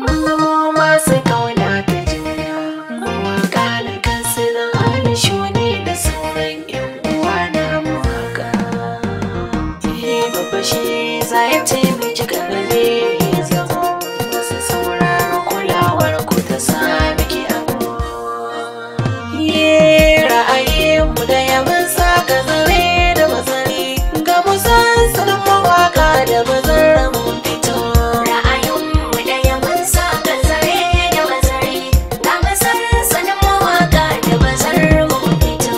mun zamo masu kauna ta juna. Mawaka da kansila Alishu ne da sauran yan uwa na mawaka. Babba shi za ya taimaki karare ya zama masu sauraron kulawar ku ta sami ki abu. Ra'ayinmu da yaban saka zare da bazari ga musan sanin mawaka da bazar mun fito. Ra'ayinmu da yaban saka zare da bazari ga musan sanin mawaka da bazar mun fito.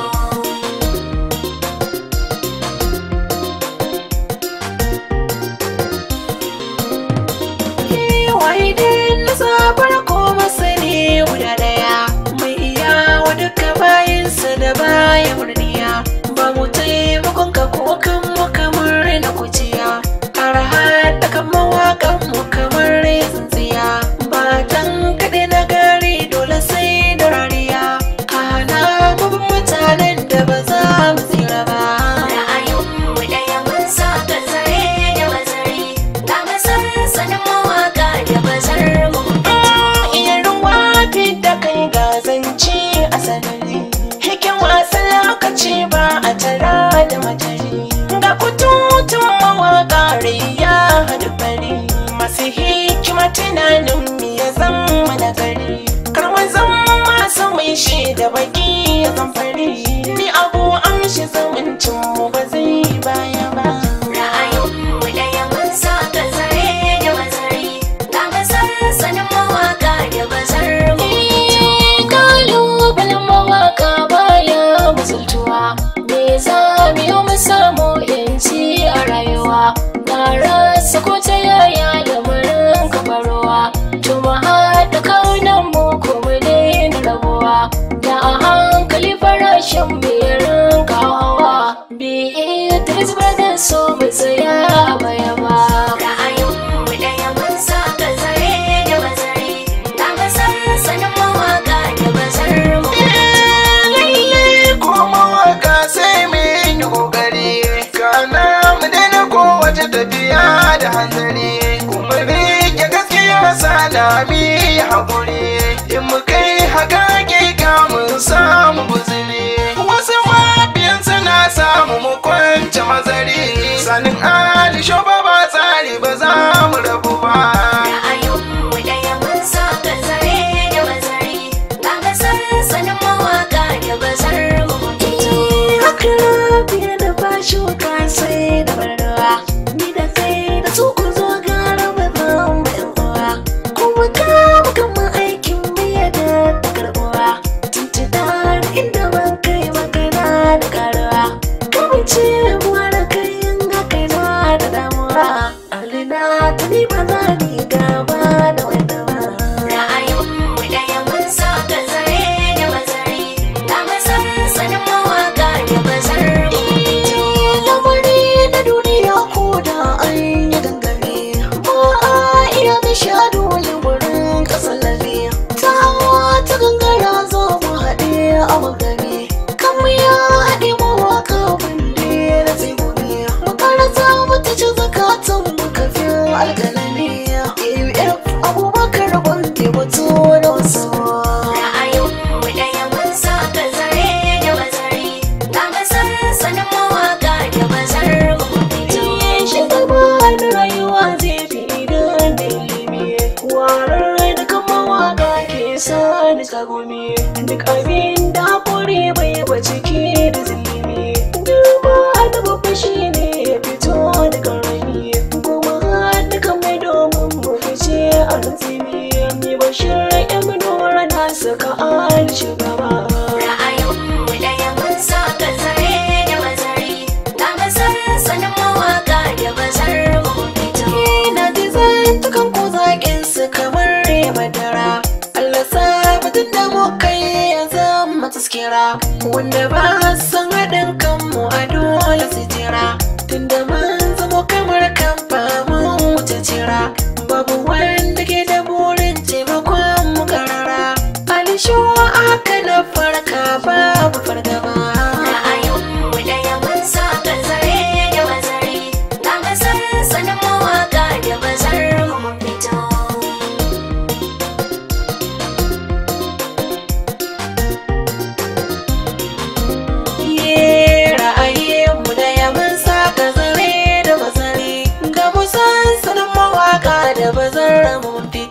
Wahidin na sabar ko masani guda daya mai iya wa duka bayansa da baya murniya. Ba mu taimakon ka ko kan mu kamar na kuciya, ƙara haɗa kan mawaƙan mu kamar tsintsiya. Ba tan kaɗe na gari dole sai da rariya, kana mabin mutanen da ba za mu tsira ba. Ra'ayinmu da yaban saka zare da bazari ga musan sanin mawaka da bazar mun fito. Iya ruwa da kai ga zance a sanari, hikin wasan lokaci ba a tara da matari. Ga kututun mawaƙa ya haɗu fari, masu hikima tunanin mu ya zama nagari. Karwan zama masu mai shi da baki ya zamfari, ni abu amshi zumuncin mu ba zai baya ba. Ra'ayinmu da yaban saka zare da bazari ga musan sanin mawaka da bazar mun fito. Kalubalen mawaka baya musultuwa, me za mu yi mu samu yanci a rayuwa. Na rasa ko ta yaya lamarin kafaruwa, tuma haɗa kaunan mu kuma daina rabuwa. Da a hankali farashin biyarin kawawa, Beatrice Brothers so mu tsaya a baya ba. Ra'ayinmu da yaban saka zare da bazari ga musan sanin mawaka da bazar mun fito. Lalle ko mawaka sai mun yi kokari, kana mu daina kowace tafiya da hanzari. Kuma rike gaskiya salami haƙuri, in mu kai haka hakika mun samu guzuri. Wasu mabiyan suna samu mu kwance mazari, sanin Alishu ba tsari ba za mu rabu ba. Ra'ayinmu da yaban saka zare da bazari ga musan sanin mawaka da bazar mun fito. Haka fiye da bashi wuka sai da barnawa, ni da kai da su ku zo gara ba zan mai uwa. Kuma kama kama aikin biya da karɓuwa, tuntuɗa inda ban kai magana da karuwa. Kamance buwa da kai yin haka na da damuwa, alina tuni ba za ni gaba da wanda ba. Ra'ayinmu da yaban saka zare da bazari ga musan sanin mawaka da bazar mun fito. Lamari na duniya ko da an yi dangane, ba a iya nisha dole wurin kasalabe. Ta hawa ta gangara zo mu haɗe a magani, kanmu ya haɗe mawaka wande na tsibiri. Makaranta wata ci zakatun mu kafin alƙalami, AUF Abubakar wanda wato da wasu. Ra'ayinmu da yaban saka zare da bazari ga musan sanin mawaka da bazar mun fito. Shugaba na rayuwa zai fi idan da ilimi, warar da kan mawaka ke sa ni tsagumi. Duk abin da haƙuri bai ba ciki da zilimi, girma da babba shi ne ya fito da karami. Kuma da kan mai domin mu fice a rantsimi, ni bashir yan nura na saka Alishu gaba. Ra'ayinmu da yaban saka zare da bazari ga musan sanin mawaka da bazar mun fito. Ina ji zantukan ko zaƙin su kamar madara, Allah sa mutum da mu kai ya zama taskira. Wanda ba san haɗin kanmu a dole su jira, tunda mun zama kamar kamfa mun wuce jira. Babu wanda ke da burin taimakon mu karara, Alishu aka na farka babu fargaba. Ra'ayinmu da yaban saka zare da bazari ga musan sanin mawaka da bazar mun fito. da bazar mun fi